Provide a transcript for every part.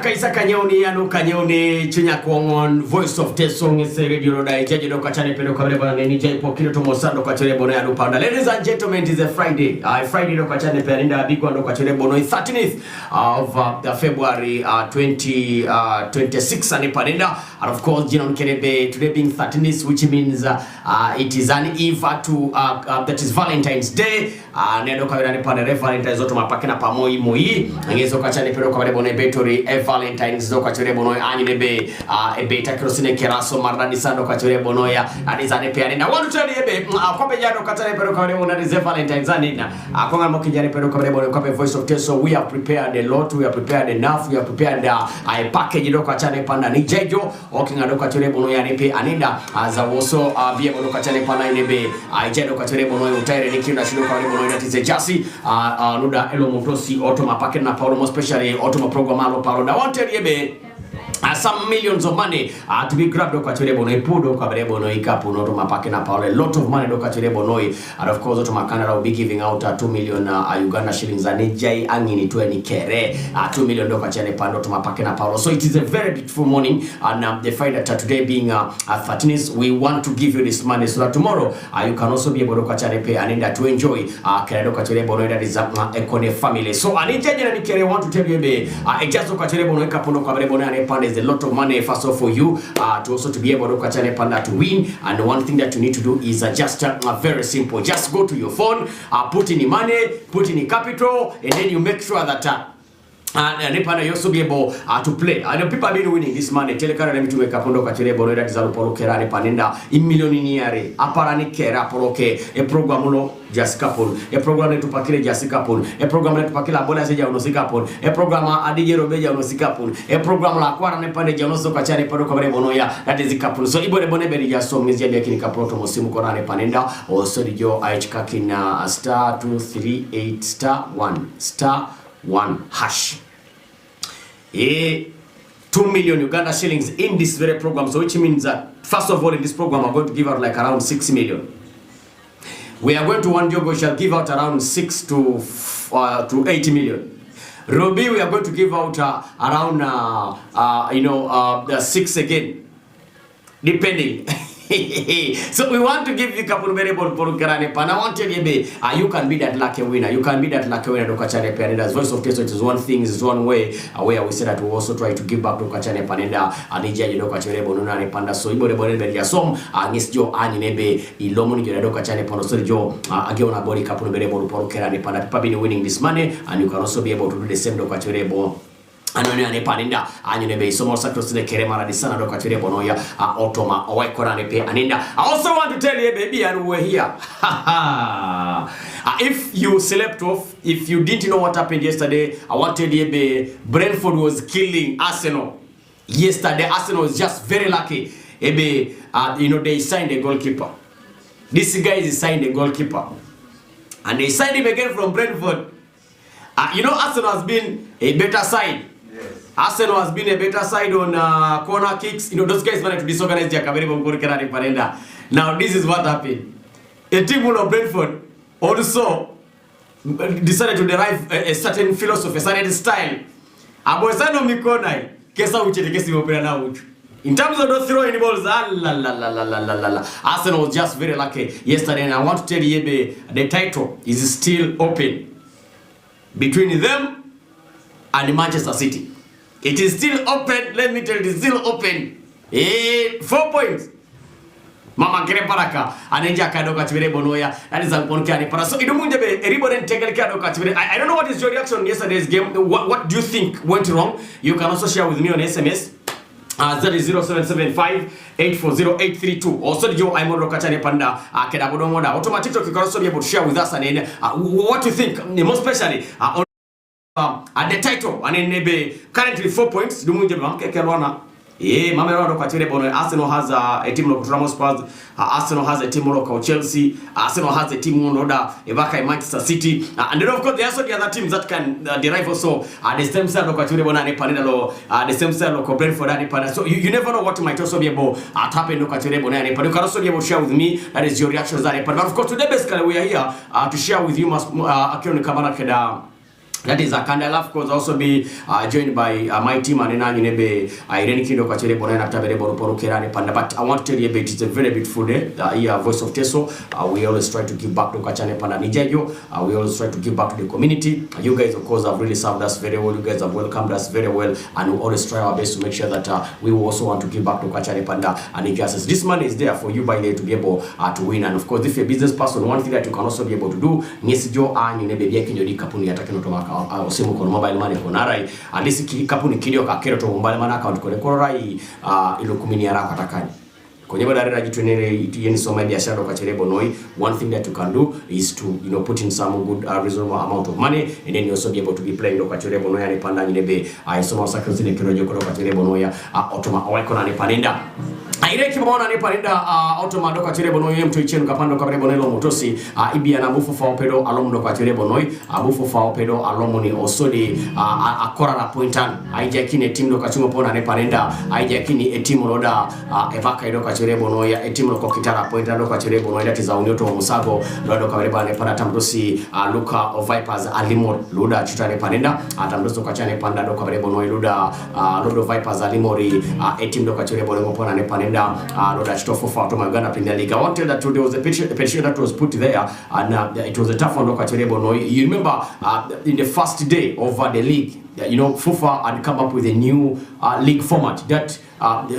Isaka nyoni anu kanyoni chinya kuongon voice of tesong is radio da ijeje do kachane pedo kabele bana ni jay pokino to mosando kachele bono anu panda. Ladies and gentlemen, it is a Friday. Friday do kachane perinda bigwa do kachele bono 13th of February 2026 and perinda. And of course, Jinon Kenebe today being 13th, which means it is an eve to that is Valentine's Day. Nendo kabele panda Valentine's zoto mapakena pamoi moi. Ngezo kachane pedo kabele bono betori Valentine's do kachele bono ani nebe beta krosine keraso marani sando kachele bono ya anizane pe ani. I want to tell you be akope jado kachele pedo kabele bono is Valentine's ani na akonga mokijane pedo kabele bono akope voice of test. So we have prepared a lot, we have prepared enough, we have prepared a package do kachele panda ni jejo okinga do kachele bono ya nipe aninda as also bia bono kachele panda nebe jedo kachele bono utaire nikinda shido kabele bono that is a jasi nuda elo motosi automa packet na paulo especially automa programalo paulo na wanted yebe some millions of money to be grabbed kwa chile bono ipudo kwa bono ikapu no to mapake na paulo a lot of money do kwa chile bono and of course to makana will be giving out 2 million Uganda shillings and jai angini 20 kere 2 million do kwa chile pando to mapake na paulo. So it is a very beautiful morning and the fact that today being 13th we want to give you this money so that tomorrow you can also be able to kwa chile pay and to enjoy kere do kwa chile bono that is ekone family. So anijaje na nikere want to tell you be just kwa chile bono ikapu no kwa bono ane pande is a lot of money first of all for you to also to be able to kachane panda to win. And one thing that you need to do is just very simple, just go to your phone, put in money, put in capital, and then you make sure that and you also be able to play. I know people have been winning this money. Telekara na mitume kapondo kachile bono that is aluporo kera ne panenda imilioni niare aparani kera poroke e programulo just couple e program letu pakile just couple e program letu pakila bola seja unosika couple e programa adije robeja unosika couple e program la kwara ne pande janoso kachane pado kwa bono ya that is couple. So ibone bone beri just so mizia bia kini couple to musimu kona ne panenda also dijo aichka kina *238 *1 hash 2 million Uganda shillings in this very program. So which means that first of all in this program we're going to give out like around 6 million. We are going to one Diogo shall give out around 6 to 8 million. Robi we are going to give out around 6 again depending. So we want to give you couple variable for Karane Pan. I want to tell you, you can be that lucky winner. You can be that lucky winner to Kachane Panenda's voice of case. It is one thing, it is one way where we said that we also try to give back to Kachane Panenda and Ija you know Kachane Bonuna Panda. So Ibo Beria Som against Joe and Nebe Ilomoni Gerado Kachane Pano so Joe again a body couple variable for Karane Panda. Probably winning this money, and you can also be able to do the same to Kachane. Anoni ane paninda anyone be so more sacros the keremara di sana do kachire bonoya automa owai korane pe aninda. I also want to tell you baby and we're here. If you slept off, if you didn't know what happened yesterday, I want to tell you be Brentford was killing Arsenal yesterday. Arsenal was just very lucky. Ebe they signed a goalkeeper. This guy is signed a goalkeeper and they signed him again from Brentford. Arsenal has been a better side. Arsenal has been a better side on corner kicks. Those guys managed to disorganize their career. Now this is what happened. A team of Brentford also decided to derive a certain philosophy, a certain style. In terms of those throwing balls, Arsenal was just very lucky yesterday. And I want to tell you, the title is still open between them and Manchester City. It is still open. Let me tell you, it is still open. 4 points. Mama kere paraka anenja kadoka chibere bonoya. That is alponke para. So idumunjebe eriboden tegel kadoka chibere. I don't know what is your reaction on yesterday's game. What do you think went wrong? You can also share with me on SMS. That is 0775-840-832. Also, Joe I'm on Rokachane Panda. Kedabodomoda. Automatic you can also be able to share with us and what you think, most especially on the title. And in currently 4 points. Arsenal has a team of Ramos Spurs. Arsenal has a team of Chelsea. Arsenal has a team of Manchester City. And then of course there are also the other teams that can derive also the same side of the same side of Brentford. So you never know what might also be able to happen. You can also be able to share with me. That is your reactions. But of course today basically we are here to share with you That is and I'll of course also be joined by my team and then be Irene Kindo kwa chere bona after bere bono pono kerani panda. But I want to tell you about it's a very beautiful day. Here Voice of Teso, we always try to give back to Kachane Panda Nijejo. We always try to give back to the community. You guys of course have really served us very well. You guys have welcomed us very well, and we always try our best to make sure that we also want to give back to Kachane Panda and Nijejo. This money is there for you by there to be able to win. And of course, if you're a business person, one thing that you can also be able to do Nisijo and you be kinyo di kapuni yatakino tomaka osimu kono mobile money konarai at least kapuni kidio ka kero to mobile money account kore korai ilo kumini yara katakani kwenye badara jitwenere yeni soma biashara kwa Cherebo Noi. One thing that you can do is to put in some good reasonable amount of money, and then you also be able to be playing kwa Cherebo Noi and panda nyinebe soma sacrifice ne kirojo kwa Cherebo Noi automa awekona ne panenda Ireki mbona ni parinda automa doka Cherebo Noi mtu ichenu kapando kwa Cherebo Noi mutosi ibia na bufu fa opedo alomu doka Cherebo Noi bufu fa opedo alomu ni osodi akora na pointan aijakine team doka chungo pona ne parinda aijakini team roda evaka doka Cherebo Noi team doka kitara pointan doka Cherebo Noi that is unyoto musago roda doka Cherebo ne panda tamdosi Luka of Vipers alimo luda chutane parinda atamdoso kwa chane panda doka Cherebo Noi luda luda Vipers alimori team doka Cherebo Noi pona ne parinda Loda Stofo for Uganda Premier League. I want to tell that today was a petition that was put there, and it was a tough one. Look at Cherebo Noi. You remember in the first day of the league, FIFA had come up with a new league format that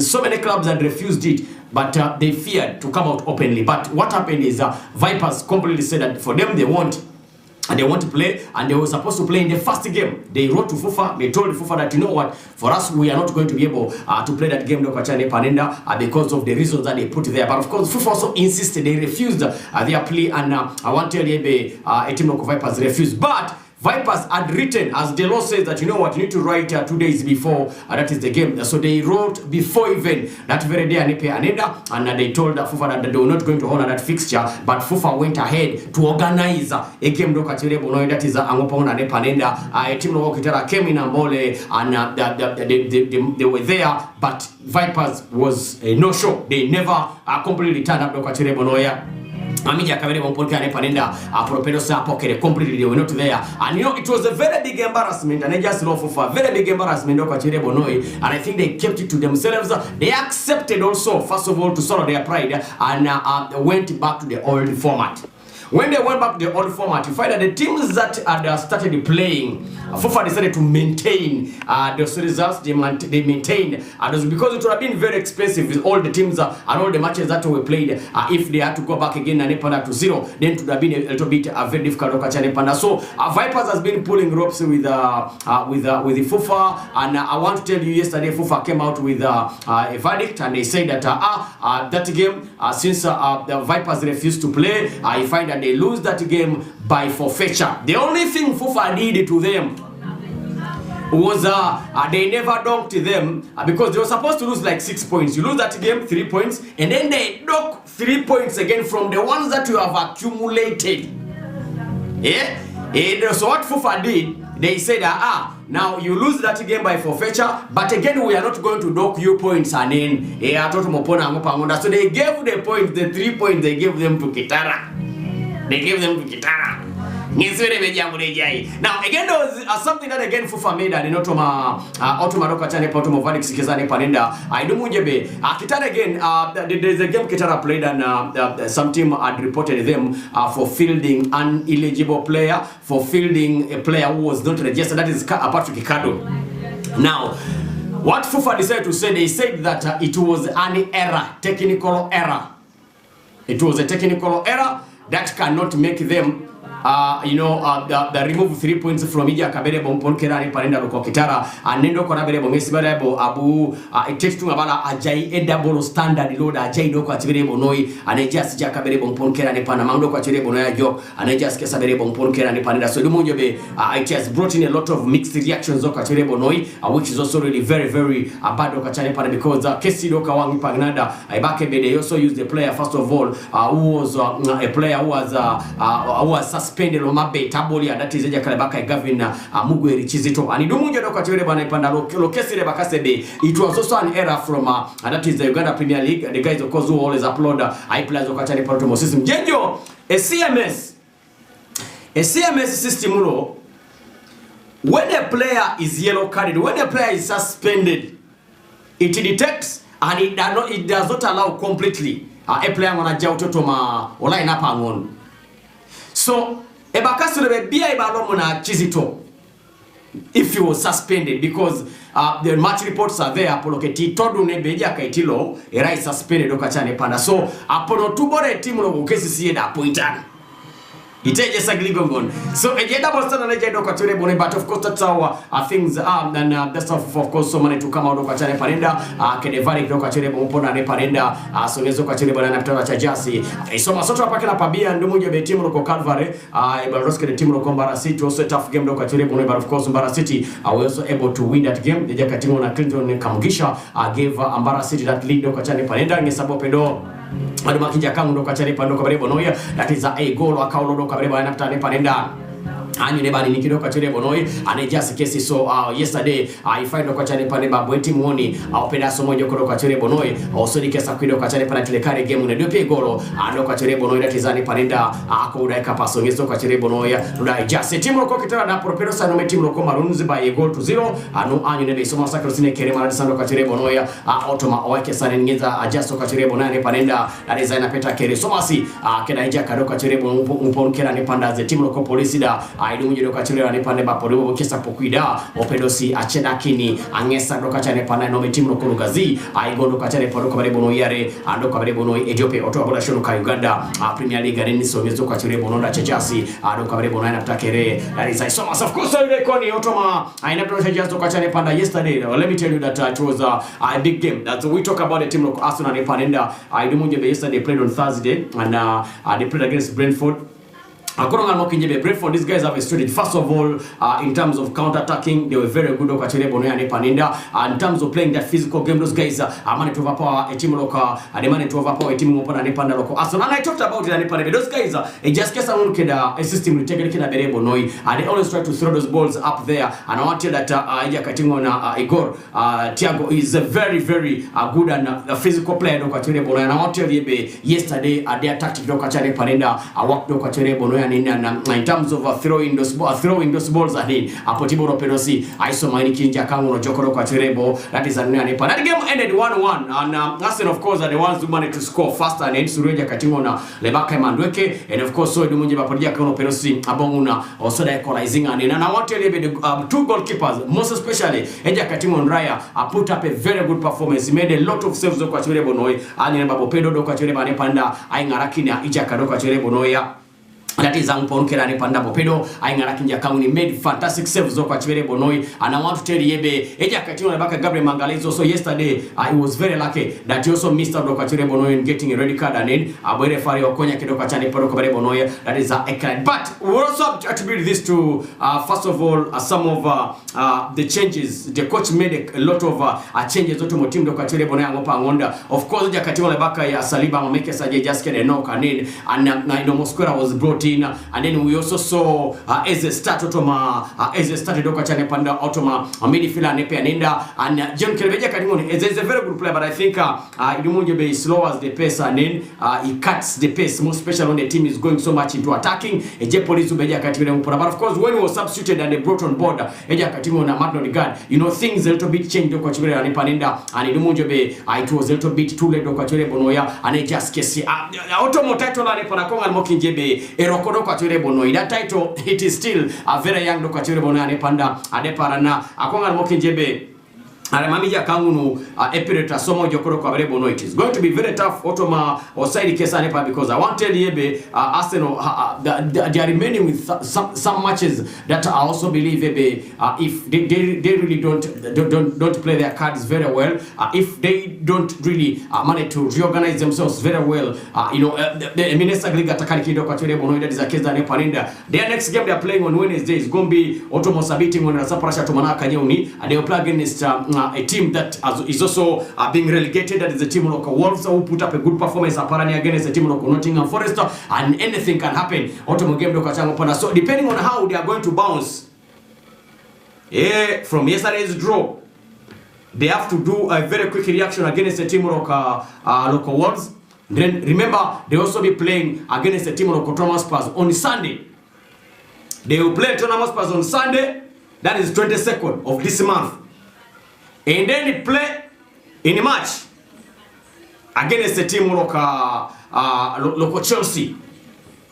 so many clubs had refused it, but they feared to come out openly. But what happened is Vipers completely said that for them they want. And they want to play, and they were supposed to play in the first game. They wrote to FIFA, they told FIFA that, you know what, for us, we are not going to be able to play that game because of the reasons that they put there. But of course, FIFA also insisted, they refused their plea, and I want to tell you, a team of Vipers refused. But Vipers had written, as the law says, that you know what, you need to write 2 days before that is the game. So they wrote before even that very day and they told FIFA that they were not going to honor that fixture, but FIFA went ahead to organize a game that is Angopona Nepanenda. A team of Okitara came in Ambole and they were there, but Vipers was no show. They never completely turned up Bonoya. Amija Kabere Bompoka and Panenda, Propedosa Pocket, completely they were not there. And it was a very big embarrassment, and I just love for a very big embarrassment of Cherebo Noi, and I think they kept it to themselves. They accepted also, first of all, to swallow their pride and went back to the old format. When they went back to the old format, you find that the teams that had started playing, FIFA decided to maintain those results. They maintained those because it would have been very expensive with all the teams and all the matches that were played. If they had to go back again and Nepanda to 0, then it would have been a little bit very difficult to catch Nepanda. So Vipers has been pulling ropes with the FIFA, and I want to tell you, yesterday FIFA came out with a verdict, and they said that that game, since the Vipers refused to play, I find that they lose that game by forfeiture. The only thing FIFA did to them was they never docked them because they were supposed to lose like 6 points. You lose that game, 3 points, and then they dock 3 points again from the ones that you have accumulated. Yeah? And so what FIFA did, they said now you lose that game by forfeiture, but again we are not going to dock you points, and then so they gave the points, the 3 points they gave them to Kitara. They gave them to Kitara. Now again there was something that again FIFA made and automaroka chane automatic sikizane panenda idumunyebe Kitara again there's a game Kitara played, and some team had reported them for fielding an illegible player, for fielding a player who was not registered, that is Patrick Kado. Now what FIFA decided to say, they said that it was an error, technical error. It was a technical error that cannot make them the remove 3 points from Ija Kabere Bompon Kerani Parenda Roko Kitara and Nendo Konabere Bomesibarebo Abu it takes to Abala Ajay Edabolo standard load Ajay Doko Atirebo Noi and I just Jacabere Bompon Kerani Panamando Quatirebo Noya Job and I just Casabere Bompon Kerani Panada. So Lumunjobe it has brought in a lot of mixed reactions of Quatirebo Noi, which is also really very, very bad Okachane Pana because Kesi Doka Wangi Pagnada Ibakebe, they also used the player first of all who was a player who was suspended on Mabe Tabolia, that is Eja Kalebaka Gavin Mugweri Chizito and Idumunja Doka Chereba Panda Lokesi Bakasebe. It was also an error from that is the Uganda Premier League. The guys of course who always upload high players of Kachane Protomo system. Genjo, a CMS system when a player is yellow carded, when a player is suspended, it detects and it does not allow completely a player manager to ma line up on. So ebakasu be bia ibalo mona chizito if you were suspended, because the match reports are there. Apoloketi todu ne beja kaitilo era is suspended okachane panda. So apono tubore timu lo kesi siye da pointan. Iteje sagli gongon. So ejeda bostana leje do kwatore bone, but of course that's how things are, and that's of course so many to come out kwachane parenda kedevari do kwatore bompona ne parenda so lezo kwatore bana na mtara cha jasi so masoto apake na pabia ndumuje be timu lo Calvary Ibaroske the team lo Mbara City also a tough game do kwatore bone, but of course Mbara City were also able to win that game. Deja katimu na Clinton Kamugisha gave Mbara City that lead do kwachane parenda ngesabo pedo Aduma kinja kangu ndo kachane pando kabare bonoya, that is a goal akaulo ndo kabare bana mtane panenda anyu nebani nikido kwachane bonoi ane just kesi. So yesterday I find kwachane pane babu team woni openda so mojo ko kwachane bonoi also dikesa kwido kwachane pana tilekare game ne dope golo ando kwachane bonoi that is ani panenda akouda kapaso ngeso kwachane bonoya ndo just team ko kitana na propero sa no team ko Maroons by a goal to 0 anu anyu nebe so masakro sine kere mara sando kwachane bonoya automa oweke sane ngeza adjust kwachane bonoi ne panenda that is ana peta kere so masi kena ija kado kwachane bonoi kera ne panda ze team ko polisi da aidu do kachile ne pande baporo kesa pokuida opedosi achena kini angesa do kachane pana no timu no Gazi aigondo kachane poro kabare bono yare ando kabare bono Ethiopia oto abola shono ka Uganda Premier League ni so ngezo kachile bono da chachasi ando kabare bono na takere that is so of course ile koni otoma aina do chachasi do kachane panda yesterday. Let me tell you that it was a big game. That's we talk about the team no Arsenal ne panenda aidumunje yesterday played on Thursday and they played against Brentford. Brentford, these guys have a strategy. First of all, in terms of counter-attacking, they were very good. In terms of playing that physical game, those guys managed to overpower a team local. They managed to overpower a team local. And I talked about it. Those guys, just case someone can a system to take it. They always try to throw those balls up there. And I want to tell that Igor Thiago is a very, very good and physical player. And I want to tell you yesterday, their tactic worked in terms of throwing those balls at him. Apotiboro Pedosi, Isomani Kinja Kamuno Jokoro Quaterebo, that is a Nani. That game ended 1-1, and Arsenal, of course, are the ones who managed to score faster and Sureja Katimona, Lebaka Mandweke, and of course, so Dumunja Padia Kono Pedosi, Abonguna, also the equalizing. And I want to tell you the two goalkeepers, most especially Eja Katimon Raya, put up a very good performance. He made a lot of saves of Quaterebo Noi, and Babopedo do Quatereba Panda, Aingarakina, Ijaka Quaterebo Noya. That is Angponkera ne panda Bopedo, Aingarakinja Kamuni made fantastic saves of Quachwere Bonoi, and I want to tell you, Eja Katino Baka Gabriel Mangales also yesterday. I was very lucky that he also missed out Quachwere Bonoi in getting a red card and then Abere Fari or Konya Kedo Kachane Porokabare Bonoya. That is a card. But we also attribute this to first of all some of the changes. The coach made a lot of changes to Motim do Quachwere Bonoya Mopa Wonder. Of course, Eja Katino Baka ya Saliba Mameke Saje just get a knock and in, and Mosquera was brought in. And then we also saw as a start automa as a started Okachane Panda automa midfielder Nepe Anenda and John Kelbeja Kadimoni is a very good player, but I think Idumunjebe is slow as the pace and then he cuts the pace, most especially when the team is going so much into attacking. Police Ubeja Katimon, but of course when he was substituted and they brought on board Eja Katimon and Magno Guard, things a little bit changed Okachibere and Panenda and Idumunjebe it was a little bit too late Okachibere Bonoya and it just kesi automo title and Panakong and Mokinjebe that title, it is still a very young Dokature Bonane Panda, Adeparana, Akonga Mokinjebe. Aramamija Kangunu Epireta Somo Jokoro Kabrebo. No, it is going to be very tough Otoma or Side Kesanepa, because I want to tell you Arsenal they are remaining with some matches that I also believe if they really don't play their cards very well, if they don't really manage to reorganize themselves very well, the Minister Liga Takaniki Dokature, that is a case that their next game they are playing on Wednesday is going to be Otomo Sabiting when Saparasha Tomanaka Yoni, and they will play against a team that is also being relegated. That is the team of Wolves, who put up a good performance apparently against the team of Nottingham Forest, and anything can happen. So depending on how they are going to bounce from yesterday's draw, they have to do a very quick reaction against the team of local Wolves. Then remember, they also be playing against the team of Tottenham Spurs on Sunday. They will play Tottenham Spurs on Sunday. that is 22nd of this month. And then it play in March against a team local Chelsea.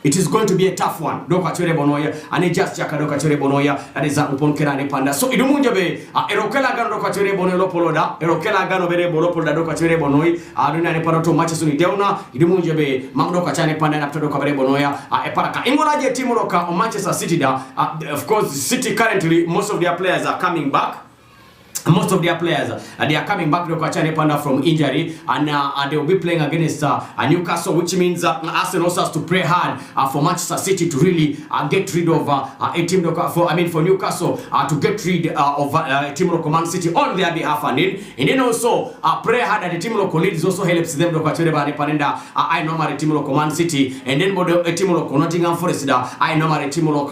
It is going to be a tough one. Doka chure bonoya, ane just chaka doka chure bonoya, that is upon kerane panda. So idumunja be erokela gano doka chure bonoya poloda, erokela gano bere bolo poloda doka chure bonoi, aduna ne panato matches uniteuna, idumunja be magdoka chane panda na doka bere bonoya, eparaka. Ingolaje team doka on Manchester City da, of course City currently most of their players are coming back. Most of their players they are coming back to Panda from injury, and they will be playing against Newcastle, which means Arsenal also has to pray hard for Manchester City to really get rid of a team for Newcastle to get rid of a team of Man City on their behalf, and then also pray hard that the team of Leeds also helps them to I normally team of Man City, and then a team of Nottingham Forest I normally team of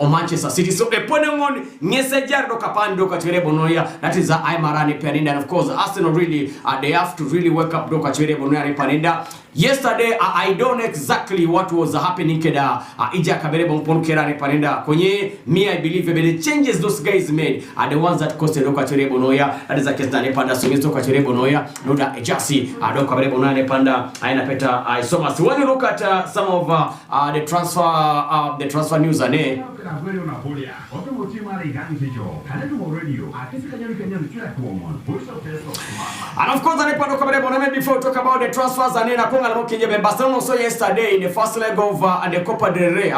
Manchester City. So a on Nyesejar do Kapando Bonoya. That is Aimarani Paninda, and of course Arsenal really they have to really wake up Doka Chere Bonari Paninda. Yesterday I don't know exactly what was happening keda Ija Kabere Bonpon Kerani Paninda. Konye me I believe the changes those guys made are the ones that cost Doka Chere Bonoya. That is a Kestane Panda so Doka Chere Bonoya, Noda Ejasi, Doka Kabere Bonani Panda, Aina Peta I so much. When you look at some of the transfer news and of course, before we talk about the transfers, and Barcelona also yesterday in the first leg of the Copa del Rey,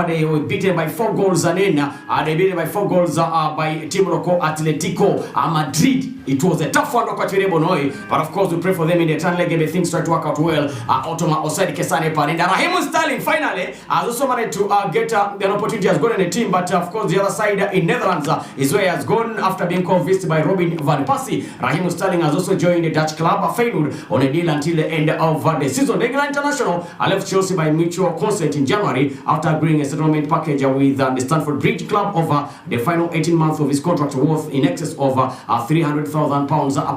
they were beaten by 4 goals, and then they beaten by 4 goals by Team Atletico Madrid. It was a tough one, but of course we pray for them in the turn leg and things try to work out well. Offside Kesane Pan. And Raheem Sterling finally has also managed to get an opportunity, has gone in the team, but of course the other side in Netherlands is where he has gone after being convinced by Robin van Persie. Raheem Sterling has also joined the Dutch club Feyenoord on a deal until the end of the season. The England international left Chelsea by mutual consent in January after agreeing a settlement package with the Stamford Bridge club over the final 18 months of his contract worth in excess of £300,000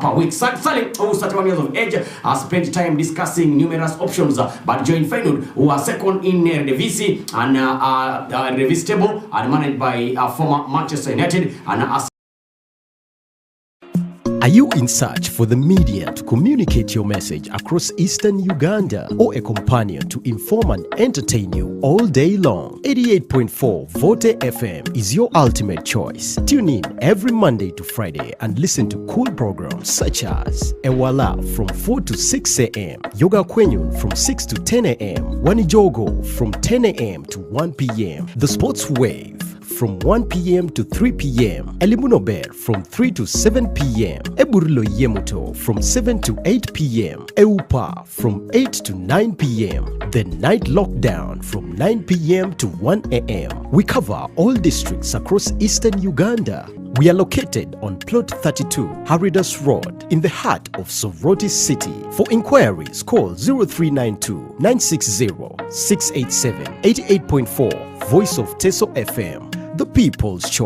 per week. Sterling, who is 31 years of age, has spent time discussing numerous options, but joined Feyenoord, who are second in Eredivisie and Eredivisie table and managed by former Manchester United and Are you in search for the media to communicate your message across Eastern Uganda, or a companion to inform and entertain you all day long? 88.4 Vote FM is your ultimate choice. Tune in every Monday to Friday and listen to cool programs such as Ewala from 4 to 6 a.m., Yoga Kwenyun from 6 to 10 a.m., Wanijogo from 10 a.m. to 1 p.m., The Sports Wave from 1 p.m. to 3 p.m. Elimunober from 3 to 7 p.m. Eburlo Yemuto from 7 to 8 p.m. Eupa from 8 to 9 p.m. The Night Lockdown from 9 p.m. to 1 a.m. We cover all districts across Eastern Uganda. We are located on Plot 32, Haridas Road, in the heart of Soroti City. For inquiries, call 0392 960 687. 88.4 Voice of Teso FM, the People's Choice.